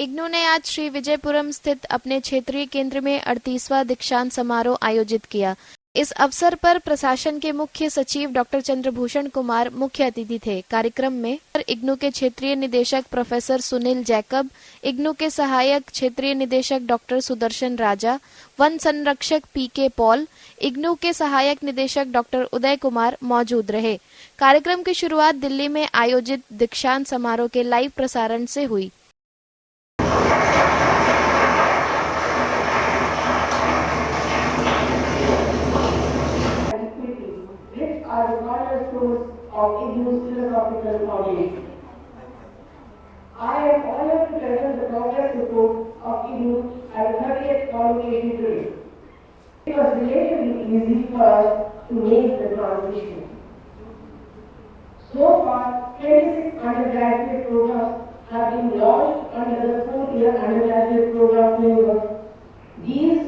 इग्नू ने आज श्री विजयपुरम स्थित अपने क्षेत्रीय केंद्र में 38वां दीक्षांत समारोह आयोजित किया। इस अवसर पर प्रशासन के मुख्य सचिव डॉक्टर चंद्रभूषण कुमार मुख्य अतिथि थे। कार्यक्रम में इग्नू के क्षेत्रीय निदेशक प्रोफेसर सुनील जैकब, इग्नू के सहायक क्षेत्रीय निदेशक डॉक्टर सुदर्शन राजा, वन संरक्षक पीके पॉल, इग्नू के सहायक निदेशक डॉक्टर उदय कुमार मौजूद रहे। कार्यक्रम की शुरुआत दिल्ली में आयोजित दीक्षांत समारोह के लाइव प्रसारण से हुई। Are the cornerstones of IGNOU's philosophical foundation. I am honored to present the progress report of IGNOU at the 30th convocation today. It was relatively easy for us to make the transition. So far, 26 undergraduate programs have been launched under the 4-year undergraduate program framework. These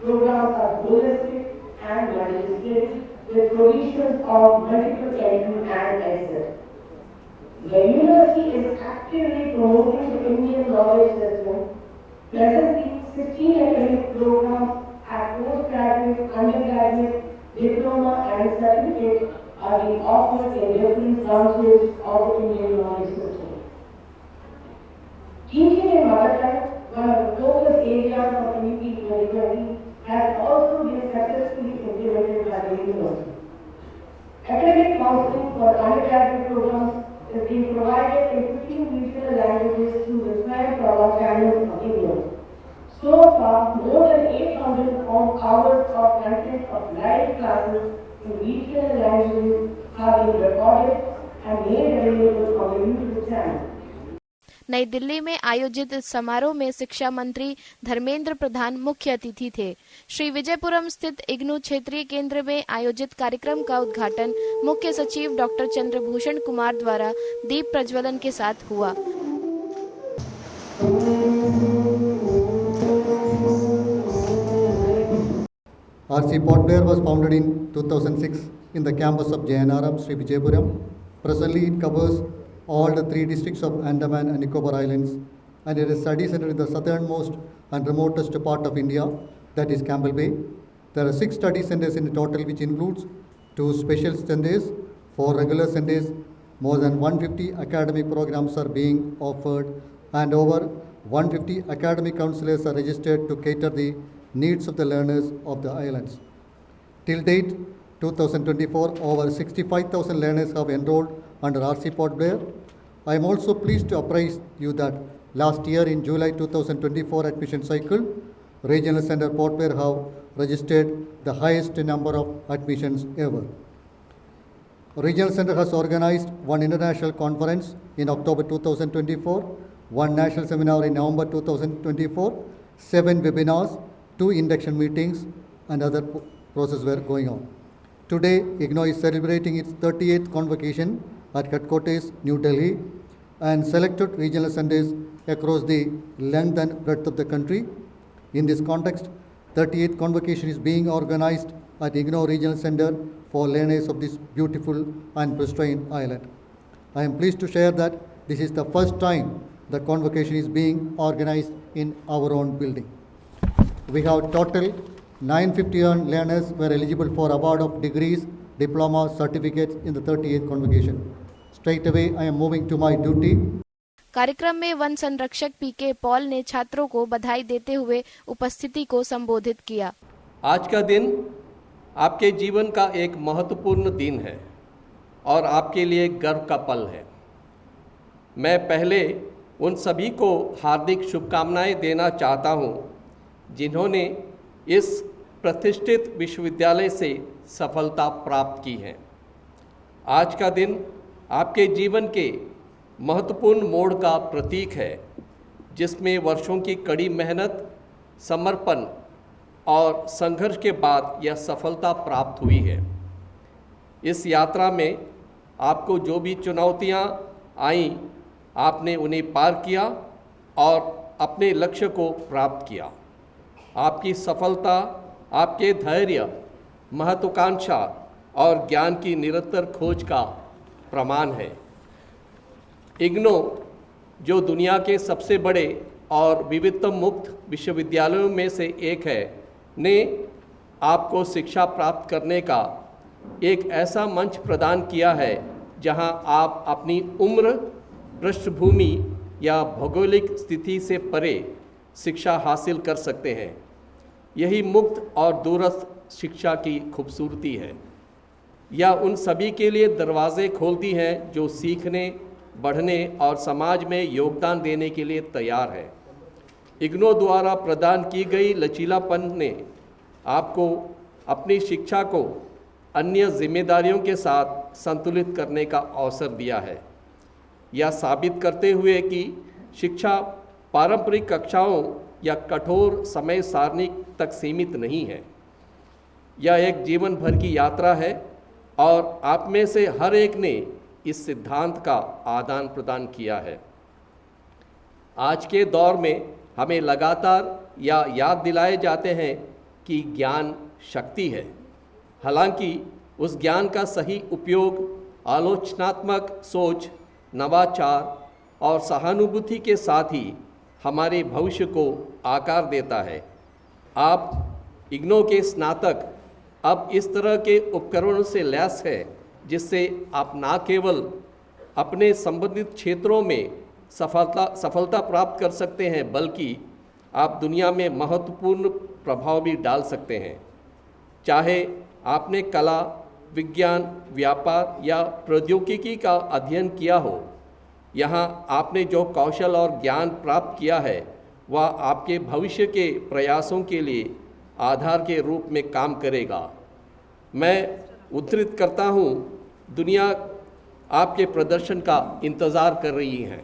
programs are holistic and multidisciplinary, with provisions of multiple entry and exit. The university is actively promoting the Indian knowledge system. Presently, 16 academic programs at postgraduate, undergraduate, diploma and certificate are being offered in different branches of the Indian knowledge system. Teaching in mother tongue, one of the focus areas of UP 2020, has also been successfully implemented by the university. Academic counseling for undergraduate programs is being provided in 15 regional languages through the 12 program channels of IGNOU. So far, more than 800 hours of content of live classes in regional languages have been recorded and made available on the YouTube channel. नई दिल्ली में आयोजित इस समारोह में शिक्षा मंत्री धर्मेंद्र प्रधान मुख्य अतिथि थे। श्री विजयपुरम स्थित इग्नू क्षेत्रीय केंद्र में आयोजित कार्यक्रम का उद्घाटन मुख्य सचिव डॉक्टर चंद्रभूषण कुमार द्वारा दीप प्रज्वलन के साथ हुआ। RC Port Blair was founded in 2006 in the campus of JNRM, Sri Vijayapuram. Presently, it covers all the 3 districts of Andaman and Nicobar Islands, and it is a study center in the southernmost and remotest part of India, that is Campbell Bay. There are 6 study centers in total, which includes 2 special centers, 4 regular centers. More than 150 academic programs are being offered, and over 150 academic counselors are registered to cater the needs of the learners of the islands. Till date, 2024, over 65,000 learners have enrolled under RC Port Blair. I am also pleased to apprise you that last year in July 2024 admission cycle, Regional Center Port Blair have registered the highest number of admissions ever. Regional Center has organized 1 international conference in October 2024, 1 national seminar in November 2024, 7 webinars, 2 induction meetings, and other processes were going on. Today, IGNOU is celebrating its 38th convocation at headquarters, New Delhi, and selected regional centers across the length and breadth of the country. In this context, 38th convocation is being organized at IGNOU Regional Center for learners of this beautiful and pristine island. I am pleased to share that this is the first time the convocation is being organized in our own building. We have total 951 learners were eligible for award of degrees, diploma, certificates in the 38th convocation. Straight away, I am moving to my duty. कार्यक्रम में one संरक्षक पीके Paul ने छात्रों को बधाई देते हुए उपस्थिति को संबोधित किया। आज का दिन आपके जीवन का एक महत्वपूर्ण दिन है और आपके लिए गर्व का पल है। मैं पहले उन सभी को हार्दिक शुभकामनाएं देना चाहता हूं जिन्होंने इस प्रतिष्ठित विश्वविद्यालय से सफलता प्राप्त की है। आज का दिन आपके जीवन के महत्वपूर्ण मोड़ का प्रतीक है, जिसमें वर्षों की कड़ी मेहनत, समर्पण और संघर्ष के बाद यह सफलता प्राप्त हुई है। इस यात्रा में आपको जो भी चुनौतियां आईं, आपने उन्हें पार किया और अपने लक्ष्य को प्राप्त किया। आपकी सफलता आपके धैर्य, महत्वाकांक्षा और ज्ञान की निरंतर खोज का प्रमाण है। इग्नू, जो दुनिया के सबसे बड़े और विविधता मुक्त विश्वविद्यालयों में से एक है, ने आपको शिक्षा प्राप्त करने का एक ऐसा मंच प्रदान किया है जहां आप अपनी उम्र, पृष्ठभूमि या भौगोलिक स्थिति से परे शिक्षा हासिल कर सकते हैं। यही मुक्त और दूरस्थ शिक्षा की खूबसूरती है। यह उन सभी के लिए दरवाजे खोलती है जो सीखने, बढ़ने और समाज में योगदान देने के लिए तैयार है। इग्नू द्वारा प्रदान की गई लचीलापन ने आपको अपनी शिक्षा को अन्य जिम्मेदारियों के साथ संतुलित करने का अवसर दिया है, यह साबित करते हुए कि शिक्षा पारंपरिक कक्षाओं या कठोर समय सारणी तक सीमित नहीं है। यह एक जीवन भर की यात्रा है और आप में से हर एक ने इस सिद्धांत का आदान प्रदान किया है। आज के दौर में हमें लगातार याद दिलाए जाते हैं कि ज्ञान शक्ति है। हालांकि उस ज्ञान का सही उपयोग आलोचनात्मक सोच, नवाचार और सहानुभूति के साथ ही हमारे भविष्य को आकार देता है। आप इग्नू के स्नातक अब इस तरह के उपकरणों से लैस है जिससे आप न केवल अपने संबंधित क्षेत्रों में सफलता प्राप्त कर सकते हैं, बल्कि आप दुनिया में महत्वपूर्ण प्रभाव भी डाल सकते हैं। चाहे आपने कला, विज्ञान, व्यापार या प्रौद्योगिकी का अध्ययन किया हो, यहाँ आपने जो कौशल और ज्ञान प्राप्त किया है वह आपके भविष्य के प्रयासों के लिए आधार के रूप में काम करेगा। मैं उद्धृत करता हूँ, दुनिया आपके प्रदर्शन का इंतज़ार कर रही है।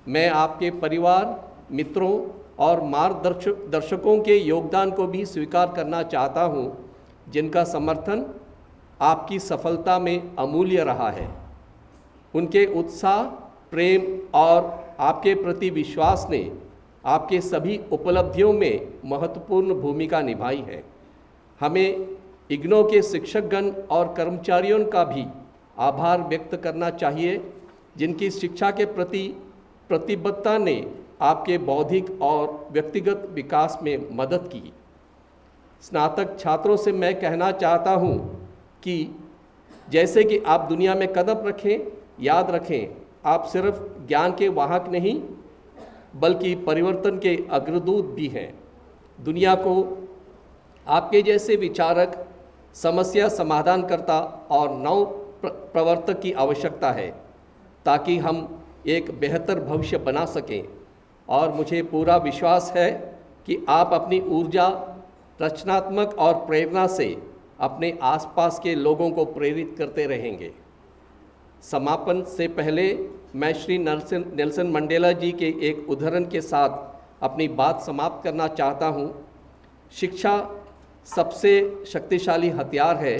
मैं आपके परिवार, मित्रों और मार्गदर्शकों के योगदान को भी स्वीकार करना चाहता हूँ, जिनका समर्थन आपकी सफलता में अमूल्य रहा है। उनके उत्साह, प्रेम और आपके प्रति विश्वास ने आपके सभी उपलब्धियों में महत्वपूर्ण भूमिका निभाई है। हमें इग्नू के शिक्षकगण और कर्मचारियों का भी आभार व्यक्त करना चाहिए, जिनकी शिक्षा के प्रति प्रतिबद्धता ने आपके बौद्धिक और व्यक्तिगत विकास में मदद की। स्नातक छात्रों से मैं कहना चाहता हूँ कि जैसे कि आप दुनिया में कदम रखें, याद रखें, आप सिर्फ ज्ञान के वाहक नहीं बल्कि परिवर्तन के अग्रदूत भी हैं। दुनिया को आपके जैसे विचारक, समस्या समाधानकर्ता और नव प्रवर्तक की आवश्यकता है ताकि हम एक बेहतर भविष्य बना सकें। और मुझे पूरा विश्वास है कि आप अपनी ऊर्जा, रचनात्मक और प्रेरणा से अपने आसपास के लोगों को प्रेरित करते रहेंगे। समापन से पहले मैं श्री नेल्सन मंडेला जी के एक उदाहरण के साथ अपनी बात समाप्त करना चाहता हूँ। शिक्षा सबसे शक्तिशाली हथियार है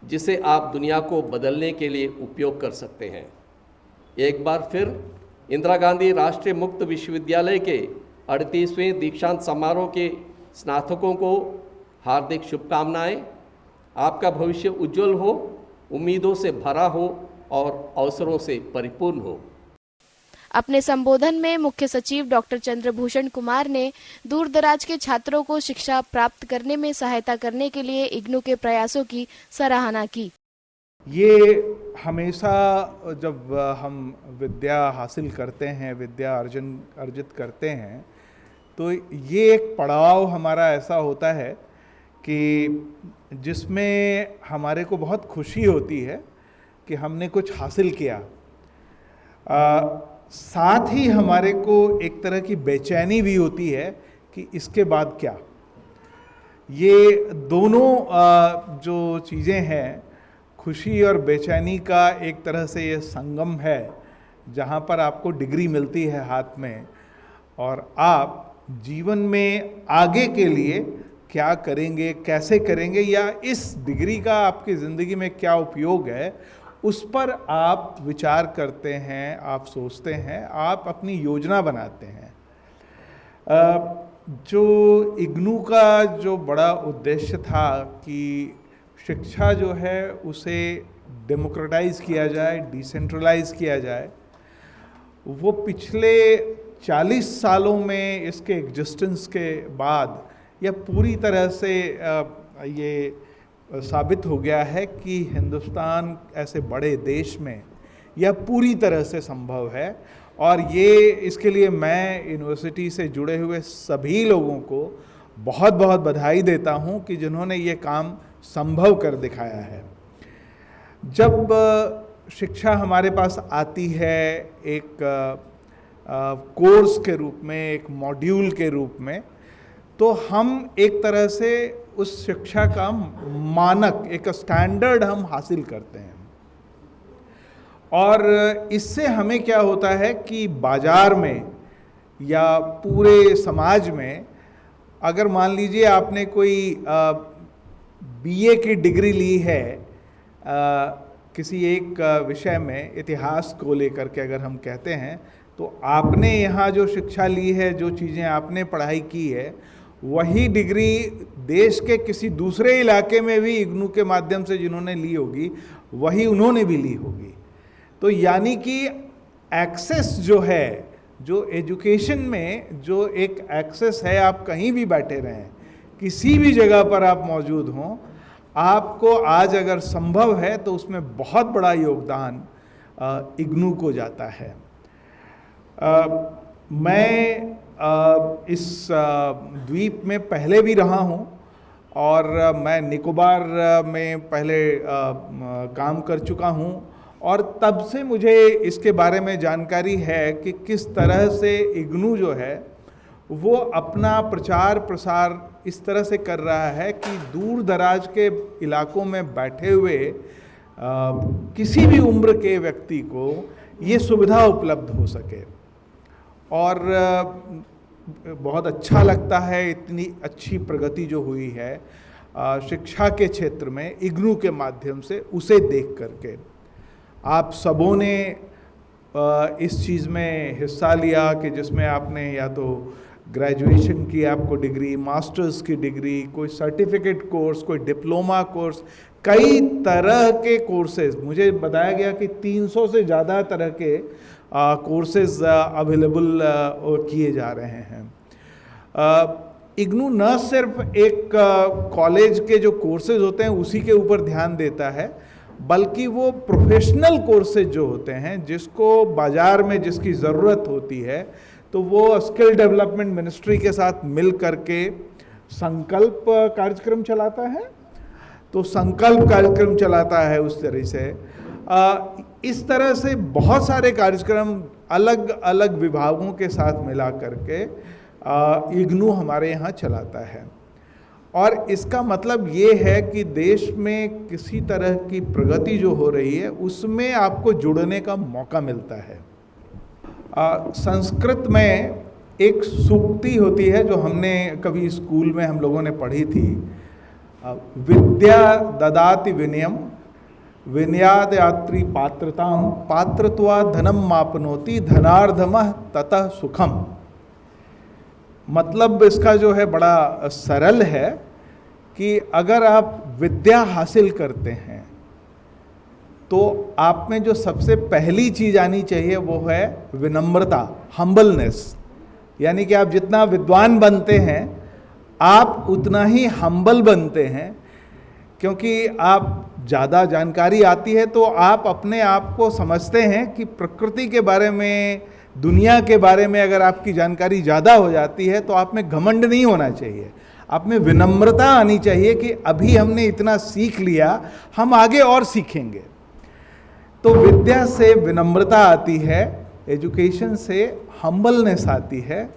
जिसे आप दुनिया को बदलने के लिए उपयोग कर सकते हैं। एक बार फिर इंदिरा गांधी राष्ट्रीय मुक्त विश्वविद्यालय के 38वें दीक्षांत समारोह के स्नातकों को हार्दिक शुभकामनाएं। आपका भविष्य उज्जवल हो, उम्मीदों से भरा हो और अवसरों से परिपूर्ण हो। अपने संबोधन में मुख्य सचिव डॉक्टर चंद्रभूषण कुमार ने दूर दराज के छात्रों को शिक्षा प्राप्त करने में सहायता करने के लिए इग्नू के प्रयासों की सराहना की। ये हमेशा जब हम विद्या हासिल करते हैं, विद्या अर्जित करते हैं, तो ये एक पड़ाव हमारा ऐसा होता है कि जिसमें हमारे को बहुत खुशी होती है कि हमने कुछ हासिल किया। साथ ही हमारे को एक तरह की बेचैनी भी होती है कि इसके बाद क्या। ये दोनों जो चीज़ें हैं, खुशी और बेचैनी का एक तरह से ये संगम है, जहाँ पर आपको डिग्री मिलती है हाथ में और आप जीवन में आगे के लिए क्या करेंगे, कैसे करेंगे, या इस डिग्री का आपकी ज़िंदगी में क्या उपयोग है, उस पर आप विचार करते हैं, आप सोचते हैं, आप अपनी योजना बनाते हैं। जो इग्नू का जो बड़ा उद्देश्य था कि शिक्षा जो है उसे डेमोक्रेटाइज किया जाए, डिसेंट्रलाइज किया जाए, वो पिछले 40 सालों में इसके एग्जिस्टेंस के बाद यह पूरी तरह से ये साबित हो गया है कि हिंदुस्तान ऐसे बड़े देश में यह पूरी तरह से संभव है। और ये इसके लिए मैं यूनिवर्सिटी से जुड़े हुए सभी लोगों को बहुत बहुत बधाई देता हूँ कि जिन्होंने ये काम संभव कर दिखाया है। जब शिक्षा हमारे पास आती है एक कोर्स के रूप में, एक मॉड्यूल के रूप में, तो हम एक तरह से उस शिक्षा का मानक, एक स्टैंडर्ड हम हासिल करते हैं। और इससे हमें क्या होता है कि बाजार में या पूरे समाज में, अगर मान लीजिए आपने कोई बीए की डिग्री ली है किसी एक विषय में, इतिहास को लेकर के अगर हम कहते हैं, तो आपने यहाँ जो शिक्षा ली है, जो चीज़ें आपने पढ़ाई की है, वही डिग्री देश के किसी दूसरे इलाके में भी इग्नू के माध्यम से जिन्होंने ली होगी, वही उन्होंने भी ली होगी। तो यानी कि एक्सेस जो है, जो एजुकेशन में जो एक एक्सेस है, आप कहीं भी बैठे रहें, किसी भी जगह पर आप मौजूद हों, आपको आज अगर संभव है तो उसमें बहुत बड़ा योगदान इग्नू को जाता है। मैं इस द्वीप में पहले भी रहा हूँ और मैं निकोबार में पहले काम कर चुका हूँ, और तब से मुझे इसके बारे में जानकारी है कि किस तरह से इग्नू जो है वो अपना प्रचार प्रसार इस तरह से कर रहा है कि दूर दराज के इलाकों में बैठे हुए किसी भी उम्र के व्यक्ति को ये सुविधा उपलब्ध हो सके। और बहुत अच्छा लगता है इतनी अच्छी प्रगति जो हुई है शिक्षा के क्षेत्र में इग्नू के माध्यम से, उसे देख करके। आप सबों ने इस चीज़ में हिस्सा लिया कि जिसमें आपने या तो ग्रेजुएशन की आपको डिग्री, मास्टर्स की डिग्री, कोई सर्टिफिकेट कोर्स, कोई डिप्लोमा कोर्स, कई तरह के कोर्सेज, मुझे बताया गया कि 300 से ज़्यादा तरह के कोर्सेज अवेलेबल किए जा रहे हैं। इग्नू न सिर्फ एक कॉलेज के जो कोर्सेज होते हैं उसी के ऊपर ध्यान देता है, बल्कि वो प्रोफेशनल कोर्सेज जो होते हैं जिसको बाज़ार में जिसकी ज़रूरत होती है, तो वो स्किल डेवलपमेंट मिनिस्ट्री के साथ मिल करके संकल्प कार्यक्रम चलाता है। तो संकल्प कार्यक्रम चलाता है उस तरह से। इस तरह से बहुत सारे कार्यक्रम अलग अलग विभागों के साथ मिला करके इग्नू हमारे यहाँ चलाता है। और इसका मतलब ये है कि देश में किसी तरह की प्रगति जो हो रही है उसमें आपको जुड़ने का मौका मिलता है। संस्कृत में एक सूक्ति होती है जो हमने कभी स्कूल में हम लोगों ने पढ़ी थी, विद्या ददाति विनयम विनयाद यात्री पात्रताम पात्रत्वा धनम मापनोति धनार्धमः ततः सुखम। मतलब इसका जो है बड़ा सरल है कि अगर आप विद्या हासिल करते हैं तो आप में जो सबसे पहली चीज़ आनी चाहिए वो है विनम्रता, हम्बलनेस। यानी कि आप जितना विद्वान बनते हैं आप उतना ही हम्बल बनते हैं, क्योंकि आप ज़्यादा जानकारी आती है तो आप अपने आप को समझते हैं कि प्रकृति के बारे में, दुनिया के बारे में अगर आपकी जानकारी ज़्यादा हो जाती है तो आप में घमंड नहीं होना चाहिए, आप में विनम्रता आनी चाहिए कि अभी हमने इतना सीख लिया, हम आगे और सीखेंगे। तो विद्या से विनम्रता आती है, एजुकेशन से हम्बलनेस आती है,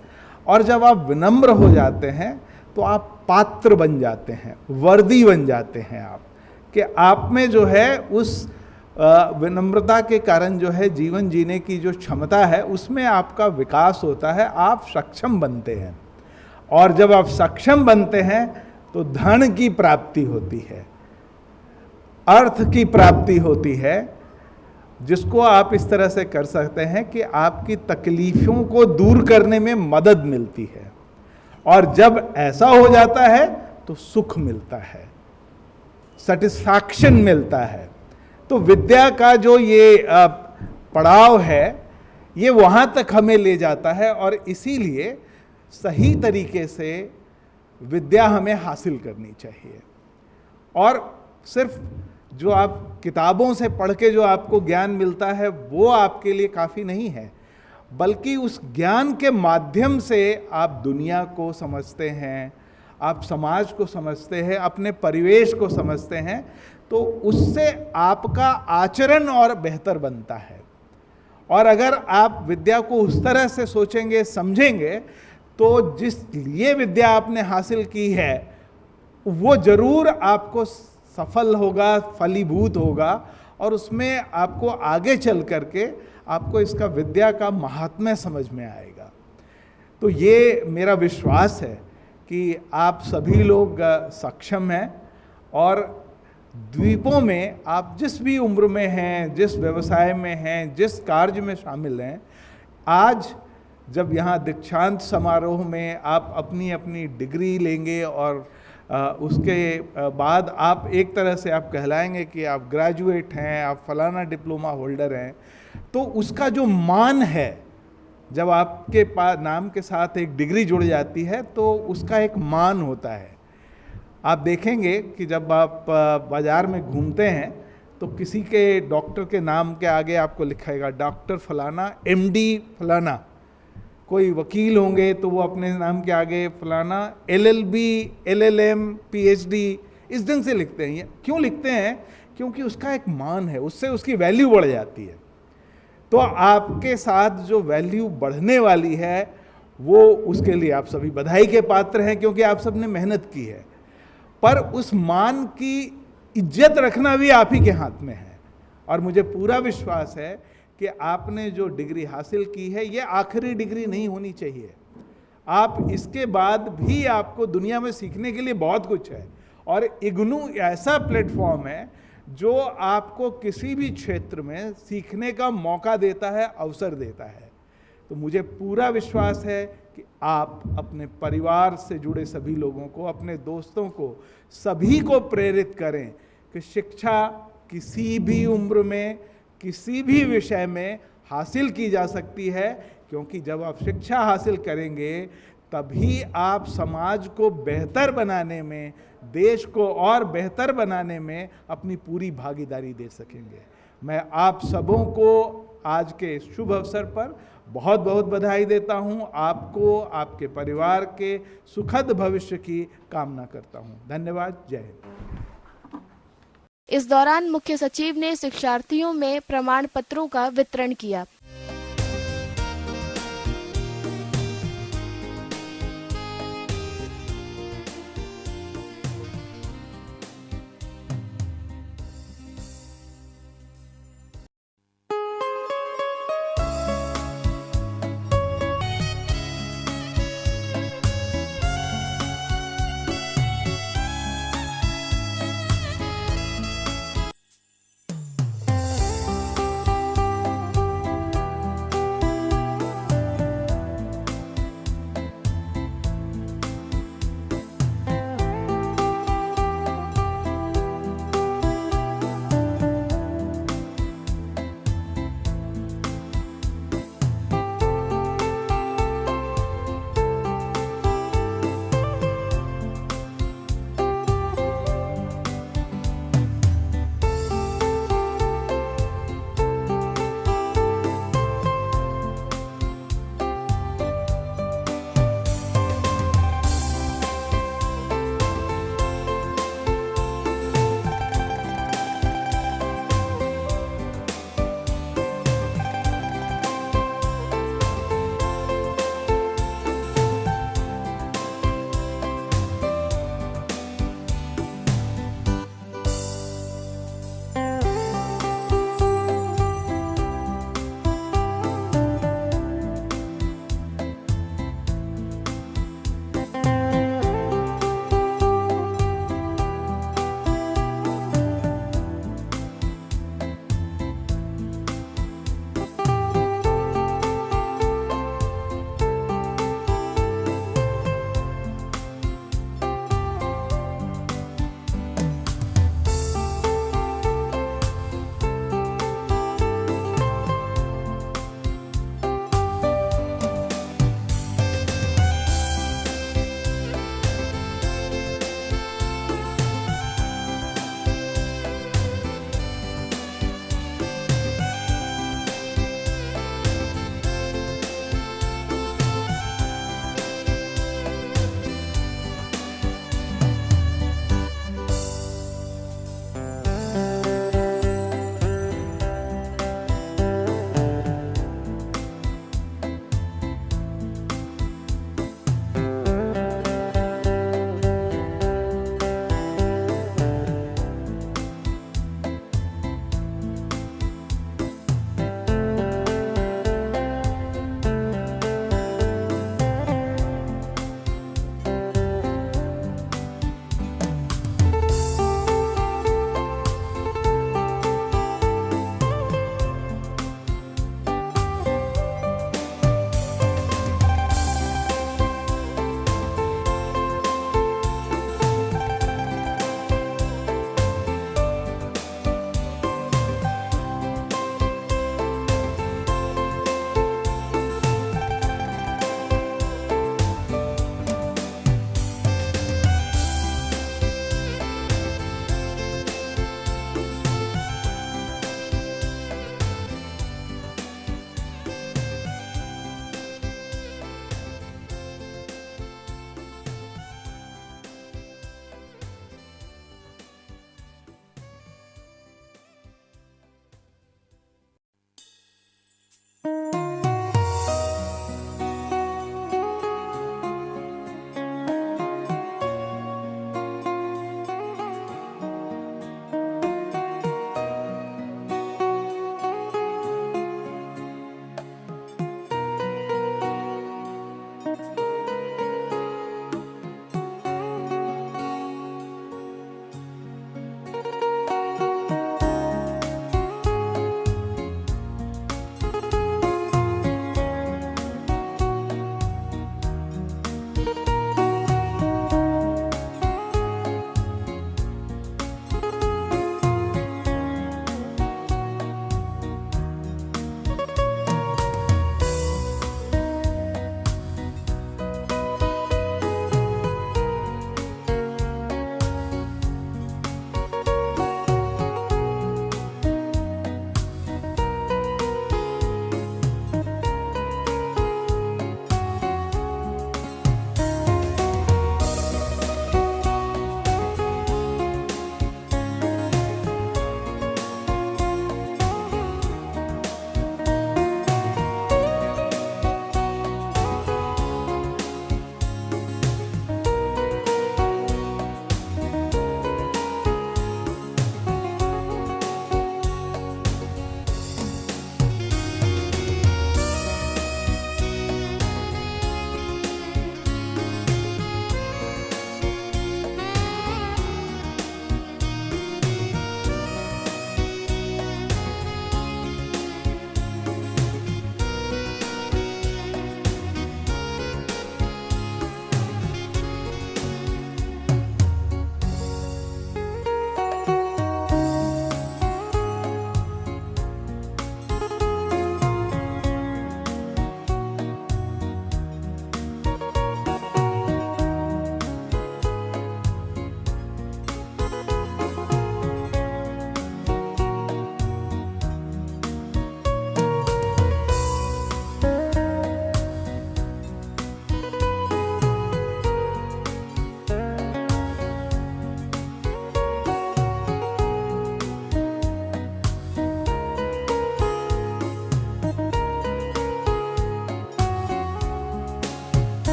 और जब आप विनम्र हो जाते हैं तो आप पात्र बन जाते हैं, वर्दी बन जाते हैं आप, कि आप में जो है उस विनम्रता के कारण जो है जीवन जीने की जो क्षमता है उसमें आपका विकास होता है, आप सक्षम बनते हैं। और जब आप सक्षम बनते हैं तो धन की प्राप्ति होती है, अर्थ की प्राप्ति होती है, जिसको आप इस तरह से कर सकते हैं कि आपकी तकलीफों को दूर करने में मदद मिलती है। और जब ऐसा हो जाता है तो सुख मिलता है, सेटिस्फैक्शन मिलता है। तो विद्या का जो ये पड़ाव है, ये वहाँ तक हमें ले जाता है। और इसीलिए सही तरीके से विद्या हमें हासिल करनी चाहिए। और सिर्फ जो आप किताबों से पढ़ के जो आपको ज्ञान मिलता है वो आपके लिए काफ़ी नहीं है, बल्कि उस ज्ञान के माध्यम से आप दुनिया को समझते हैं, आप समाज को समझते हैं, अपने परिवेश को समझते हैं, तो उससे आपका आचरण और बेहतर बनता है। और अगर आप विद्या को उस तरह से सोचेंगे, समझेंगे, तो जिस लिए विद्या आपने हासिल की है वो जरूर आपको सफल होगा, फलीभूत होगा, और उसमें आपको आगे चल करके आपको इसका विद्या का महात्म्य समझ में आएगा। तो ये मेरा विश्वास है कि आप सभी लोग सक्षम हैं, और द्वीपों में आप जिस भी उम्र में हैं, जिस व्यवसाय में हैं, जिस कार्य में शामिल हैं, आज जब यहाँ दीक्षांत समारोह में आप अपनी अपनी डिग्री लेंगे और उसके बाद आप एक तरह से आप कहलाएंगे कि आप ग्रेजुएट हैं, आप फलाना डिप्लोमा होल्डर हैं, तो उसका जो मान है, जब आपके पास नाम के साथ एक डिग्री जुड़ जाती है तो उसका एक मान होता है। आप देखेंगे कि जब आप बाज़ार में घूमते हैं तो किसी के डॉक्टर के नाम के आगे आपको लिखाएगा डॉक्टर फलाना, एमडी फलाना। कोई वकील होंगे तो वो अपने नाम के आगे फलाना, एलएलबी, एलएलएम, पीएचडी, इस ढंग से लिखते हैं। क्यों लिखते हैं? क्योंकि उसका एक मान है, उससे उसकी वैल्यू बढ़ जाती है। तो आपके साथ जो वैल्यू बढ़ने वाली है वो, उसके लिए आप सभी बधाई के पात्र हैं, क्योंकि आप सबने मेहनत की है। पर उस मान की इज्जत रखना भी आप ही के हाथ में है। और मुझे पूरा विश्वास है कि आपने जो डिग्री हासिल की है ये आखिरी डिग्री नहीं होनी चाहिए। आप इसके बाद भी आपको दुनिया में सीखने के लिए बहुत कुछ है, और इग्नू ऐसा प्लेटफॉर्म है जो आपको किसी भी क्षेत्र में सीखने का मौका देता है, अवसर देता है। तो मुझे पूरा विश्वास है कि आप अपने परिवार से जुड़े सभी लोगों को, अपने दोस्तों को, सभी को प्रेरित करें कि शिक्षा किसी भी उम्र में, किसी भी विषय में हासिल की जा सकती है, क्योंकि जब आप शिक्षा हासिल करेंगे तभी आप समाज को बेहतर बनाने में, देश को और बेहतर बनाने में अपनी पूरी भागीदारी दे सकेंगे। मैं आप सबों को आज के शुभ अवसर पर बहुत बहुत बधाई देता हूं। आपको, आपके परिवार के सुखद भविष्य की कामना करता हूं। धन्यवाद। जय हिंद। इस दौरान मुख्य सचिव ने शिक्षार्थियों में प्रमाण पत्रों का वितरण किया।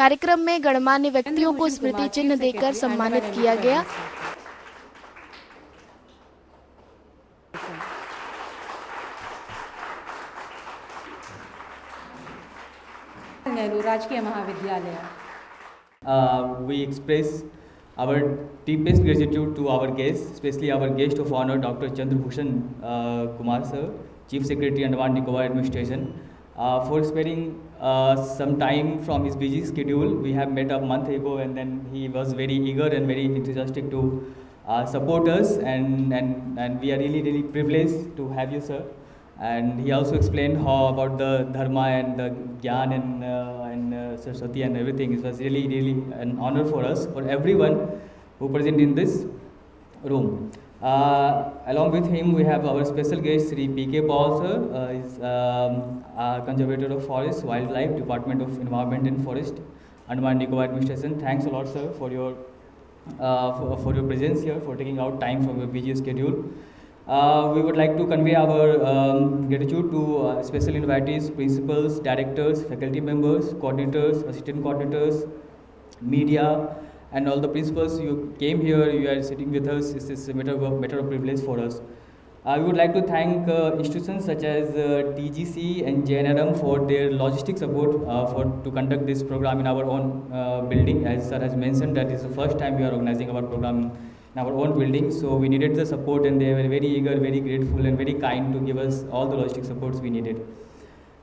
कार्यक्रम में गणमान्य व्यक्तियों को स्मृति चिन्ह देकर सम्मानित किया गया। नेहरू राजकीय महाविद्यालय। We express our deepest gratitude to our guests, especially our guest of honor, Dr. Chandrabhushan Kumar sir, Chief Secretary, Andaman Nicobar Administration, for sparing some time from his busy schedule. We have met a month ago, and then he was very eager and very enthusiastic to support us, and we are really privileged to have you, sir. And he also explained how about the dharma and the gyan and Saraswati and everything. It was really an honor for us, for everyone who present in this room. Along with him, we have our special guest, Sri P.K. Paul sir, is Conservator of Forest, Wildlife, Department of Environment and Forest, Andaman Nicobar Administration. Thanks a lot, sir, for your presence here, for taking out time from your busy schedule. We would like to convey our gratitude to special invitees, principals, directors, faculty members, coordinators, assistant coordinators, media, and all the principals. You came here, you are sitting with us. This is a matter of privilege for us. We would like to thank institutions such as TGC and JNRM for their logistic support to conduct this program in our own building. As sir has mentioned, that is the first time we are organizing our program in our own building, so we needed the support, and they were very eager, very grateful, and very kind to give us all the logistic supports we needed.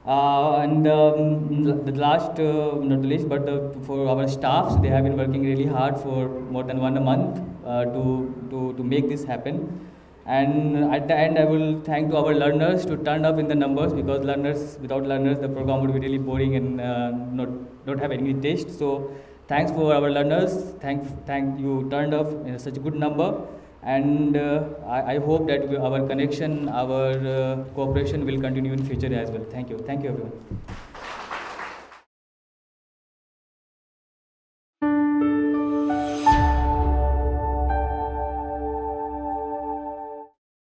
The last, not the least, but for our staffs, they have been working really hard for more than 1 month to make this happen. And at the end, I will thank to our learners to turn up in the numbers, because without learners, the program would be really boring and not have any taste. So thanks for our learners. Thank you turned up in such a good number, and I hope that our connection, our cooperation will continue in future as well. Thank you everyone.